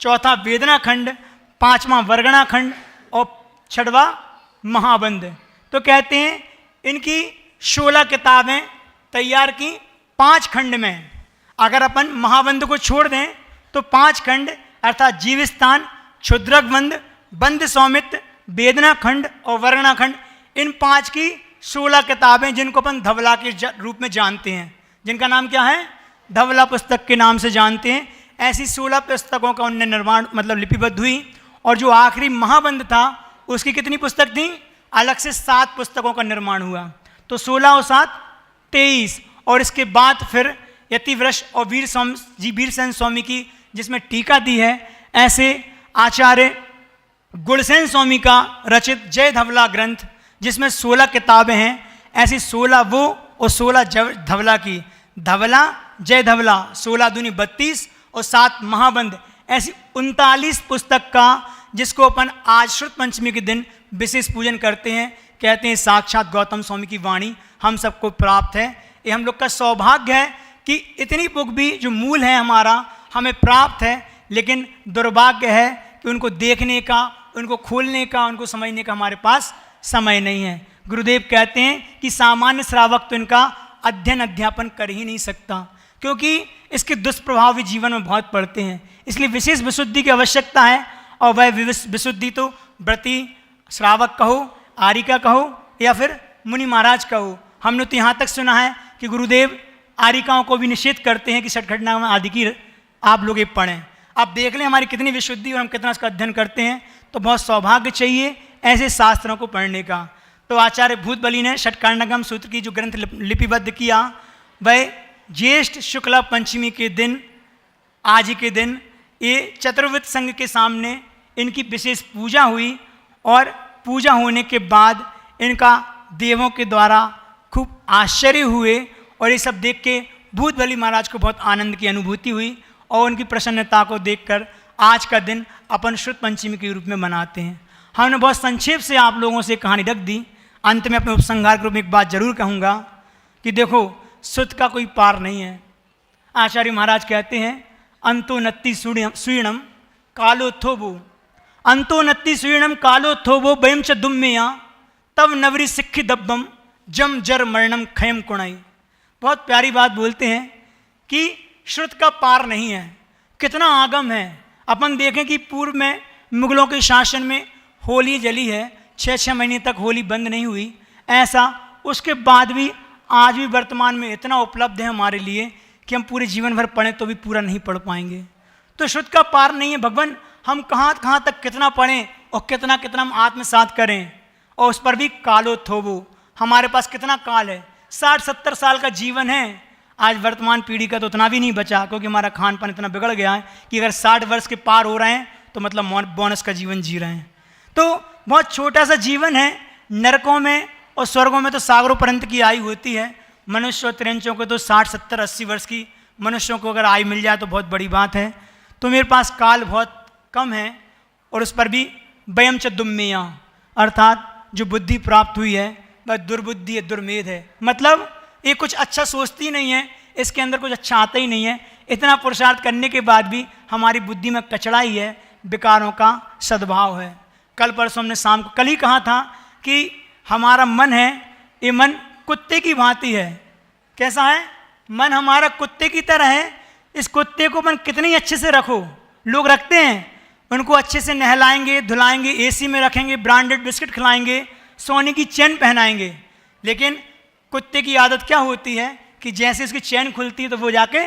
चौथा वेदना खंड। 5वां वर्गणा खंड और 6वां महाबंद। तो कहते हैं इनकी 16 किताबें तैयार की 5 खंड में। अगर अपन महाबंद को छोड़ दें तो 5 खंड अर्थात जीवस्थान, क्षुद्रक बंद, बंद सौमित्व, वेदना खंड और वर्गणा खंड, इन 5 की 16 किताबें जिनको अपन धवला के रूप में जानते हैं, जिनका नाम क्या है? धवला पुस्तक के नाम से जानते हैं। ऐसी 16 पुस्तकों का उनने निर्माण मतलब लिपिबद्ध हुई। और जो आखिरी महाबंद था उसकी कितनी पुस्तक थी? अलग से 7 पुस्तकों का निर्माण हुआ। तो 16 और 7 23। और इसके बाद फिर यतिवृष और वीरसेन स्वामी की जिसमें टीका दी है, ऐसे आचार्य गुणसेन स्वामी का रचित जय धवला ग्रंथ जिसमें 16 किताबें हैं। ऐसी 16 वो और 16 धवला की, धवला जय धवला 16 दूनी 32 और 7 महाबंद, ऐसी 39 पुस्तक का जिसको अपन आज श्रुत पंचमी के दिन विशेष पूजन करते हैं। कहते हैं साक्षात गौतम स्वामी की वाणी हम सबको प्राप्त है। ये हम लोग का सौभाग्य है कि इतनी बुक भी जो मूल है हमारा हमें प्राप्त है, लेकिन दुर्भाग्य है कि उनको देखने का, उनको खोलने का, उनको समझने का हमारे पास समय नहीं है। गुरुदेव कहते हैं कि सामान्य श्रावक तो इनका अध्ययन अध्यापन कर ही नहीं सकता, क्योंकि इसके दुष्प्रभाव भी जीवन में बहुत पड़ते हैं। इसलिए विशेष विशुद्धि की आवश्यकता है, और वह विशुद्धि तो व्रती श्रावक कहो, आरिका कहो या फिर मुनि महाराज कहो। हमने तो यहाँ तक सुना है कि गुरुदेव आरिकाओं को भी निषेध करते हैं कि षटखंडागम आदि की आप लोग ये पढ़ें। आप देख लें हमारी कितनी विशुद्धि और हम कितना इसका अध्ययन करते हैं, तो बहुत सौभाग्य चाहिए ऐसे शास्त्रों को पढ़ने का। तो आचार्य भूतबली ने षट्कांडकम सूत्र की जो ग्रंथ लिपिबद्ध किया, वह ज्येष्ठ शुक्ला पंचमी के दिन, आज ही के दिन, ये चतुर्विध संघ के सामने इनकी विशेष पूजा हुई और पूजा होने के बाद इनका देवों के द्वारा खूब आश्चर्य हुए और ये सब देख के भूतबली महाराज को बहुत आनंद की अनुभूति हुई और उनकी प्रसन्नता को देखकर आज का दिन अपन शुद्ध पंचमी के रूप में मनाते हैं। हमने बहुत संक्षेप से आप लोगों से कहानी रख दी। अंत में अपने उपसंहार के रूप में एक बात जरूर कहूँगा कि देखो, शुद्ध का कोई पार नहीं है। आचार्य महाराज कहते हैं, अंतोन्नति सुईणम कालोत्थोबो, अंतोन्नति सुईणम कालोत्थोबो वयम च दुम्मेया तब नवरी सिक्खी दब्बम जम जर मरणम खयम कुणाई। बहुत प्यारी बात बोलते हैं कि श्रुत का पार नहीं है, कितना आगम है। अपन देखें कि पूर्व में मुगलों के शासन में होली जली है, 6-6 महीने तक होली बंद नहीं हुई, ऐसा उसके बाद भी आज भी वर्तमान में इतना उपलब्ध है हमारे लिए कि हम पूरे जीवन भर पढ़ें तो भी पूरा नहीं पढ़ पाएंगे। तो शुद्ध का पार नहीं है। भगवान, हम कहाँ तक कितना पढ़ें और कितना हम आत्मसात करें, और उस पर भी कालोत्थोबो, हमारे पास कितना काल है, 60-70 साल का जीवन है। आज वर्तमान पीढ़ी का तो उतना भी नहीं बचा, क्योंकि हमारा खान पान इतना बिगड़ गया है कि अगर 60 वर्ष के पार हो रहे हैं तो मतलब बोनस का जीवन जी रहे हैं। तो बहुत छोटा सा जीवन है। नरकों में और स्वर्गों में तो सागरों पर्यंत की आयु होती है। मनुष्य और तिरंचों को तो 60, 70, 80 वर्ष की मनुष्यों को अगर आयु मिल जाए तो बहुत बड़ी बात है। तो मेरे पास काल बहुत कम है और उस पर भी वयम च दुम्मेया, अर्थात जो बुद्धि प्राप्त हुई है वह दुर्बुद्धि है, दुर्मेध है। मतलब ये कुछ अच्छा सोचती नहीं है, इसके अंदर कुछ अच्छा आता ही नहीं है। इतना पुरुषार्थ करने के बाद भी हमारी बुद्धि में कचड़ा ही है, विकारों का सद्भाव है। कल परसों हमने शाम को कल ही कहा था कि हमारा मन है, ये मन कुत्ते की भांति है। कैसा है? मन हमारा कुत्ते की तरह है। इस कुत्ते को मन कितनी अच्छे से रखो, लोग रखते हैं, उनको अच्छे से नहलाएंगे, धुलाएंगे, एसी में रखेंगे, ब्रांडेड बिस्किट खिलाएंगे, सोने की चेन पहनाएंगे। लेकिन कुत्ते की आदत क्या होती है कि जैसे उसकी चेन खुलती है तो वो जाके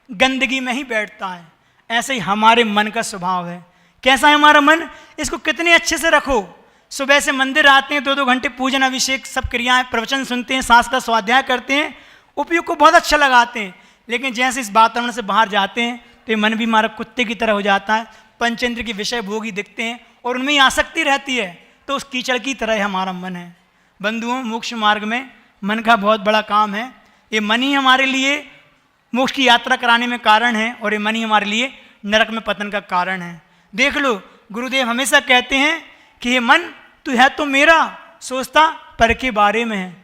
गंदगी में ही बैठता है। ऐसे ही हमारे मन का स्वभाव है। कैसा है हमारा मन? इसको कितने अच्छे से रखो। सुबह से मंदिर आते हैं, 2-2 घंटे पूजन अभिषेक सब क्रियाएं, प्रवचन सुनते हैं, सांस का स्वाध्याय करते हैं, उपयोग को बहुत अच्छा लगाते हैं। लेकिन जैसे इस वातावरण से बाहर जाते हैं तो ये मन भी हमारा कुत्ते की तरह हो जाता है। पंचेंद्र के विषय भोगी दिखते हैं और उनमें ही आसक्ति रहती है, तो उस कीचड़ की तरह हमारा मन है। बंधुओं, मोक्ष मार्ग में मन का बहुत बड़ा काम है। ये मन ही हमारे लिए मोक्ष की यात्रा कराने में कारण है और ये मन ही हमारे लिए नरक में पतन का कारण है। देख लो, गुरुदेव हमेशा कहते हैं कि ये मन तू है तो मेरा, सोचता पर के बारे में है।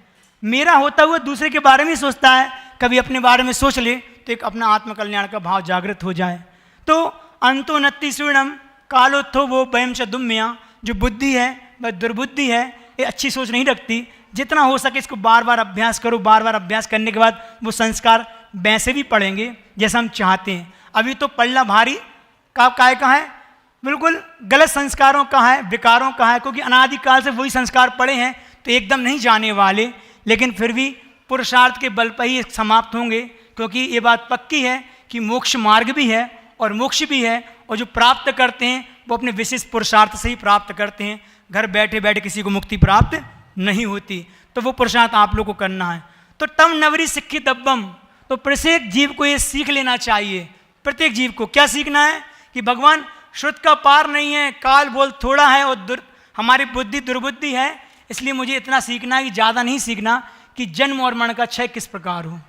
मेरा होता हुआ दूसरे के बारे में सोचता है। कभी अपने बारे में सोच ले तो एक अपना आत्मकल्याण का भाव जागृत हो जाए। तो अंतोन्नति सुवर्णम कालोत्थोबो वयम च दुम्मेया, जो बुद्धि है वह दुर्बुद्धि है, ये अच्छी सोच नहीं रखती। जितना हो सके इसको बार बार अभ्यास करो। बार बार अभ्यास करने के बाद वो संस्कार वैसे भी पढ़ेंगे जैसा हम चाहते हैं। अभी तो पढ़ना भारी काय का है, बिल्कुल गलत संस्कारों का है, विकारों का है, क्योंकि अनादिकाल से वही संस्कार पड़े हैं तो एकदम नहीं जाने वाले। लेकिन फिर भी पुरुषार्थ के बल पर ही समाप्त होंगे, क्योंकि ये बात पक्की है कि मोक्ष मार्ग भी है और मोक्ष भी है, और जो प्राप्त करते हैं वो अपने विशेष पुरुषार्थ से ही प्राप्त करते हैं। घर बैठे बैठे किसी को मुक्ति प्राप्त नहीं होती। तो वो पुरुषार्थ आप लोग को करना है। तो तम नवरी सिक्खी दब्बम, तो प्रत्येक जीव को ये सीख लेना चाहिए। प्रत्येक जीव को क्या सीखना है कि भगवान श्रुत का पार नहीं है, काल बोल थोड़ा है और हमारी बुद्धि दुर्बुद्धि है। इसलिए मुझे इतना सीखना है कि ज़्यादा नहीं सीखना कि जन्म और मरण का क्षय किस प्रकार हो।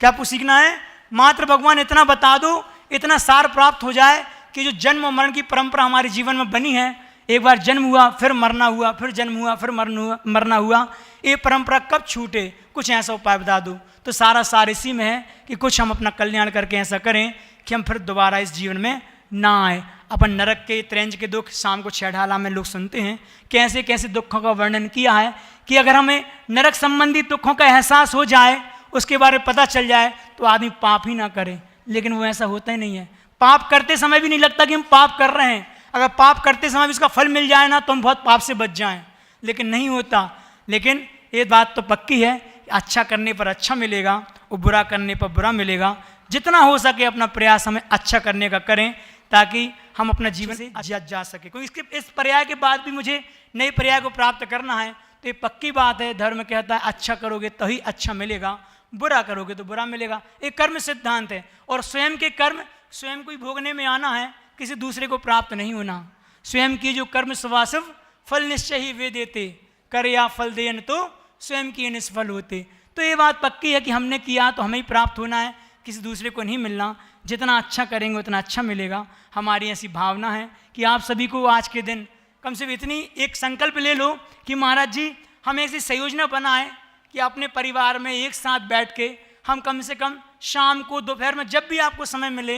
क्या आपको सीखना है? मात्र भगवान इतना बता दो, इतना सार प्राप्त हो जाए कि जो जन्म और मरण की परंपरा हमारे जीवन में बनी है, एक बार जन्म हुआ फिर मरना हुआ, फिर जन्म हुआ फिर मरना हुआ, ये परंपरा कब छूटे, कुछ ऐसा उपाय बता दो। तो सारा सार इसी में है कि कुछ हम अपना कल्याण करके ऐसा करें कि हम फिर दोबारा इस जीवन में ना आए। अपन नरक के, त्रेंज के दुख शाम को 6 ढाला में लोग सुनते हैं, कैसे कैसे दुखों का वर्णन किया है कि अगर हमें नरक संबंधी दुखों का एहसास हो जाए, उसके बारे में पता चल जाए, तो आदमी पाप ही ना करे। लेकिन वो ऐसा होता ही नहीं है। पाप करते समय भी नहीं लगता कि हम पाप कर रहे हैं। अगर पाप करते समय भी उसका फल मिल जाए ना तो हम बहुत पाप से बच जाएं, लेकिन नहीं होता। लेकिन ये बात तो पक्की है, अच्छा करने पर अच्छा मिलेगा और बुरा करने पर बुरा मिलेगा। जितना हो सके अपना प्रयास हमें अच्छा करने का करें, ताकि हम अपना जीवन से जा सके। क्योंकि इसके इस पर्याय के बाद भी मुझे नए पर्याय को प्राप्त करना है, तो ये पक्की बात है, धर्म कहता है अच्छा करोगे तभी अच्छा मिलेगा, बुरा करोगे तो बुरा मिलेगा। एक कर्म सिद्धांत है, और स्वयं के कर्म स्वयं को ही भोगने में आना है, किसी दूसरे को प्राप्त नहीं होना। स्वयं की जो कर्म स्वासव फल निश्चय ही वे देते, कर या फल देन तो स्वयं की निष्फल होते। तो ये बात पक्की है कि हमने किया तो हमें ही प्राप्त होना है, किसी दूसरे को नहीं मिलना। जितना अच्छा करेंगे उतना अच्छा मिलेगा। हमारी ऐसी भावना है कि आप सभी को आज के दिन कम से कम इतनी एक संकल्प ले लो कि महाराज जी हम ऐसी संयोजना बनाएं कि अपने परिवार में एक साथ बैठ के हम कम से कम शाम को दोपहर में जब भी आपको समय मिले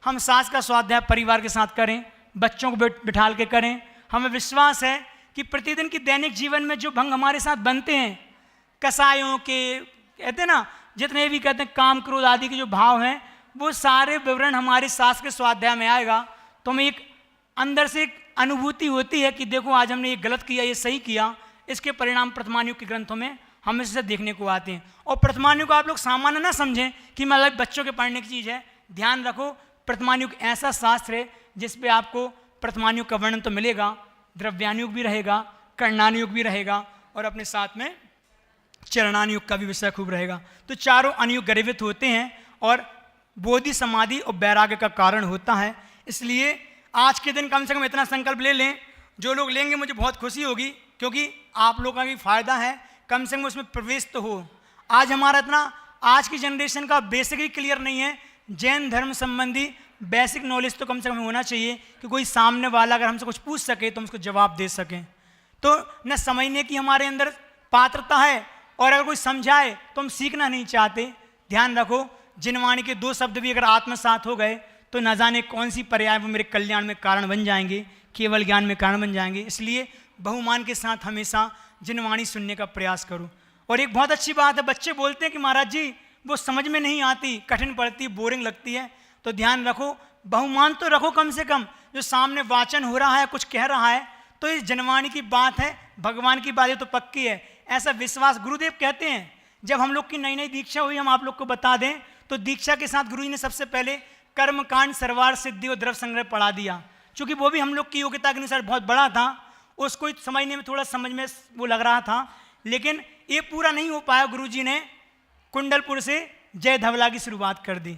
हम सांस का स्वाध्याय परिवार के साथ करें, बच्चों को बिठाल के करें। हमें विश्वास है कि प्रतिदिन की दैनिक जीवन में जो भंग हमारे साथ बनते हैं, कसायों के कहते हैं ना, जितने भी कहते हैं काम क्रोध आदि के जो भाव हैं, वो सारे विवरण हमारी सांस के स्वाध्याय में आएगा। तो हमें एक अंदर से एक अनुभूति होती है कि देखो आज हमने ये गलत किया, ये सही किया। इसके परिणाम प्रथमायुग के ग्रंथों में हमें से देखने को आते हैं। और प्रथमायुग को आप लोग सामान्य ना समझें कि मतलब बच्चों के पढ़ने की चीज़ है। ध्यान रखो, प्रथमायुग ऐसा शास्त्र है जिस पे आपको प्रथमायुग का वर्णन तो मिलेगा, द्रव्यानुयुग भी रहेगा, कर्णानुयुग भी रहेगा, और अपने साथ में चरणानुयुग का भी विषय खूब रहेगा। तो चारों अनुयुग गर्भित होते हैं और बोधि समाधि और वैराग्य का कारण होता है। इसलिए आज के दिन कम से कम इतना संकल्प ले लें, जो लोग लेंगे मुझे बहुत खुशी होगी, क्योंकि आप लोगों का भी फायदा है, कम से कम उसमें प्रवेश तो हो। आज हमारा इतना आज की जनरेशन का बेसिक ही क्लियर नहीं है, जैन धर्म संबंधी बेसिक नॉलेज तो कम से कम होना चाहिए कि कोई सामने वाला अगर हमसे कुछ पूछ सके तो हम उसको जवाब दे सकें। तो न समझने की हमारे अंदर पात्रता है, और अगर कोई समझाए तो हम सीखना नहीं चाहते। ध्यान रखो, जिनवाणी के दो शब्द भी अगर आत्मसात हो गए तो न जाने कौन सी पर्याय वो मेरे कल्याण में कारण बन जाएंगे, केवल ज्ञान में कारण बन जाएंगे। इसलिए बहुमान के साथ हमेशा जिनवाणी सुनने का प्रयास करो। और एक बहुत अच्छी बात है, बच्चे बोलते हैं कि महाराज जी वो समझ में नहीं आती, कठिन पड़ती, बोरिंग लगती है। तो ध्यान रखो, बहुमान तो रखो, कम से कम जो सामने वाचन हो रहा है, कुछ कह रहा है, तो इस जनवाणी की बात है, भगवान की बात है तो पक्की है, ऐसा विश्वास। गुरुदेव कहते हैं जब हम लोग की नई नई दीक्षा हुई, हम आप लोग को बता दें, तो दीक्षा के साथ गुरुजी ने सबसे पहले कर्मकांड सर्वार सिद्धि और द्रव्य संग्रह पढ़ा दिया। चूंकि वो भी हम लोग की योग्यता के अनुसार बहुत बड़ा था, उसको समझने में थोड़ा समझ में वो लग रहा था, लेकिन ये पूरा नहीं हो पाया। गुरुजी ने कुंडलपुर से जय धवला की शुरुआत कर दी।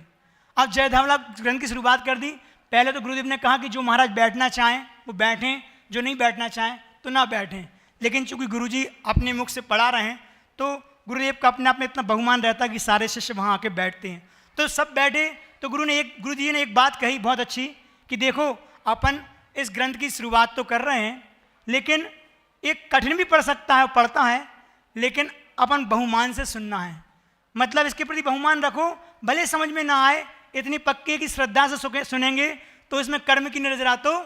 अब जय धवला ग्रंथ की शुरुआत कर दी। पहले तो गुरुदेव ने कहा कि जो महाराज बैठना चाहें वो बैठें, जो नहीं बैठना चाहें तो ना बैठें। लेकिन चूंकि गुरुजी अपने मुख से पढ़ा रहे हैं, तो गुरुदेव का अपने आप में इतना बहुमान रहता है कि सारे शिष्य वहाँ आके बैठते हैं। तो सब बैठे, तो गुरुजी ने एक बात कही बहुत अच्छी कि देखो अपन इस ग्रंथ की शुरुआत तो कर रहे हैं, लेकिन एक कठिन भी पढ़ सकता है, पढ़ता है, लेकिन अपन बहुमान से सुनना है। मतलब इसके प्रति बहुमान रखो, भले समझ में ना आए, इतनी पक्के की श्रद्धा से सुनेंगे तो इसमें कर्म की निर्जरा तो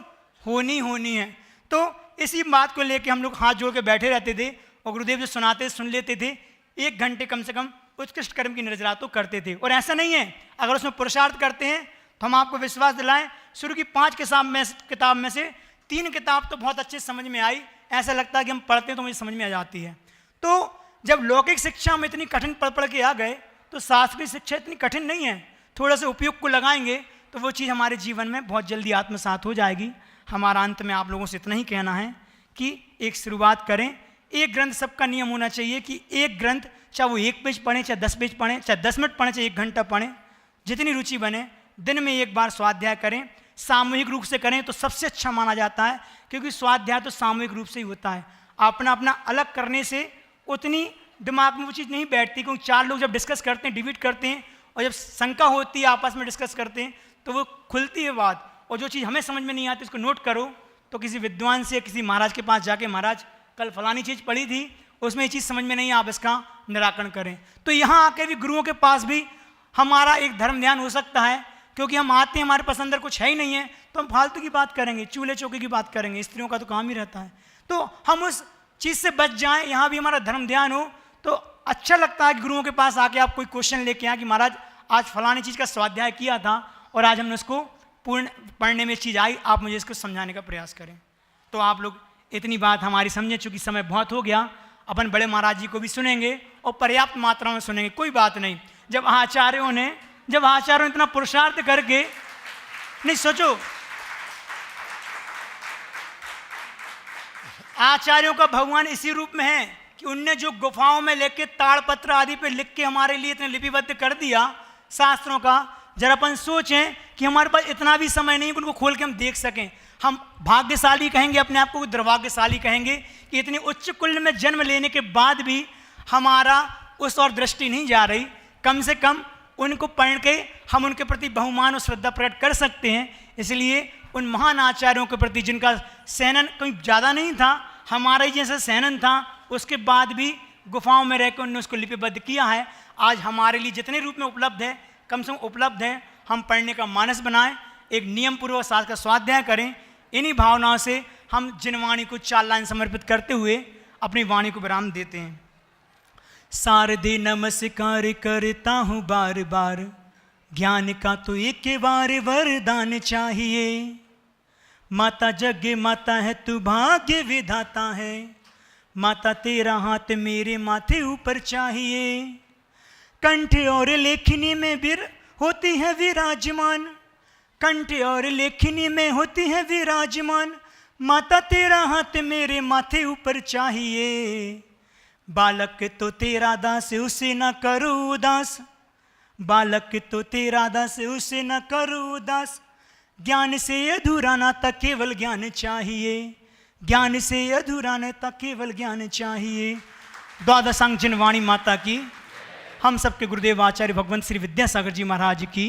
होनी है। तो इसी बात को लेके हम लोग हाथ जोड़ के बैठे रहते थे, और गुरुदेव जो सुनाते सुन लेते थे। 1 घंटे कम से कम उत्कृष्ट कर्म की निर्जरा तो करते थे। और ऐसा नहीं है, अगर उसमें पुरुषार्थ करते हैं तो हम आपको विश्वास दिलाएं, शुरू की 5 किताब में से 3 किताब तो बहुत अच्छे समझ में आई। ऐसा लगता है कि हम पढ़ते हैं तो मुझे समझ में आ जाती है। तो जब लौकिक शिक्षा में इतनी कठिन पढ़ के आ गए, तो शास्त्रीय शिक्षा इतनी कठिन नहीं है। थोड़ा सा उपयोग को लगाएंगे तो वो चीज़ हमारे जीवन में बहुत जल्दी आत्मसात हो जाएगी। हमारा अंत में आप लोगों से इतना ही कहना है कि एक शुरुआत करें। एक ग्रंथ सबका नियम होना चाहिए कि एक ग्रंथ, चाहे वो 1 पेज पढ़ें, चाहे 10 पेज पढ़ें, चाहे 10 मिनट पढ़ें, चाहे 1 घंटा पढ़ें, जितनी रुचि बने, दिन में 1 बार स्वाध्याय करें। सामूहिक रूप से करें तो सबसे अच्छा माना जाता है, क्योंकि स्वाध्याय तो सामूहिक रूप से ही होता है। अपना अपना अलग करने से उतनी दिमाग में वो चीज़ नहीं बैठती, क्योंकि 4 लोग जब डिस्कस करते हैं, डिबेट करते हैं, और जब शंका होती है आपस में डिस्कस करते हैं, तो वो खुलती है बात। और जो चीज़ हमें समझ में नहीं आती उसको नोट करो, तो किसी विद्वान से, किसी महाराज के पास जाके, महाराज कल फलानी चीज़ पढ़ी थी, उसमें ये चीज़ समझ में नहीं है, आप इसका निराकरण करें। तो यहाँ आके भी गुरुओं के पास भी हमारा एक धर्म ध्यान हो सकता है, क्योंकि हम आते हैं, हमारे पास अंदर कुछ है ही नहीं है, तो हम फालतू की बात करेंगे, चूल्हे चौके की बात करेंगे। स्त्रियों का तो काम ही रहता है। तो हम उस चीज़ से बच जाएं, यहाँ भी हमारा धर्म ध्यान हो। तो अच्छा लगता है कि गुरुओं के पास आके आप कोई क्वेश्चन लेके आए कि महाराज आज फलानी चीज़ का स्वाध्याय किया था और आज हमने उसको पूर्ण पढ़ने में चीज़ आई, आप मुझे इसको समझाने का प्रयास करें। तो आप लोग इतनी बात हमारी समझें, चूँकि समय बहुत हो गया। अपन बड़े महाराज जी को भी सुनेंगे और पर्याप्त मात्रा में सुनेंगे, कोई बात नहीं। जब आचार्यों ने इतना पुरुषार्थ करके, नहीं सोचो, आचार्यों का भगवान इसी रूप में है कि उनने जो गुफाओं में लेके ताड़पत्र आदि पे लिख के हमारे लिए इतने लिपिबद्ध कर दिया शास्त्रों का। जरा अपन सोचें कि हमारे पास इतना भी समय नहीं कि उनको खोल के हम देख सकें। हम भाग्यशाली कहेंगे, अपने आप को दुर्भाग्यशाली कहेंगे कि इतनी उच्च कुल में जन्म लेने के बाद भी हमारा उस और दृष्टि नहीं जा रही। कम से कम उनको पढ़ के हम उनके प्रति बहुमान और श्रद्धा प्रकट कर सकते हैं। इसलिए उन महान आचार्यों के प्रति जिनका सहनन कोई ज़्यादा नहीं था, हमारा ही जैसा सहनन था, उसके बाद भी गुफाओं में रहकर उन्होंने उसको लिपिबद्ध किया है। आज हमारे लिए जितने रूप में उपलब्ध है, कम से कम उपलब्ध है, हम पढ़ने का मानस बनाएं, एक नियम पूर्वक शास्त्र का स्वाध्याय करें। इन्हीं भावनाओं से हम जिनवाणी को 4 लाइन समर्पित करते हुए अपनी वाणी को विराम देते हैं। शारदे नमस्कार करता हूँ बार बार, ज्ञान का तो एक बार वरदान चाहिए। माता जग माता है तू भाग्य विधाता है, माता तेरा हाथ मेरे माथे ऊपर चाहिए। कंठ और लेखनी में बिर होती है विराजमान, कंठ और लेखनी में होती है विराजमान, माता तेरा हाथ मेरे माथे ऊपर चाहिए। बालक तो तेरा दास उसे न करो उदास, बालक तो तेरा दास उसे न करो उदास। ज्ञान से अधूरा नाता केवल ज्ञान चाहिए, ज्ञान से अधूरा नाता केवल ज्ञान चाहिए। द्वादशांग जिनवाणी माता की, हम सबके गुरुदेव आचार्य भगवंत श्री विद्यासागर जी महाराज की।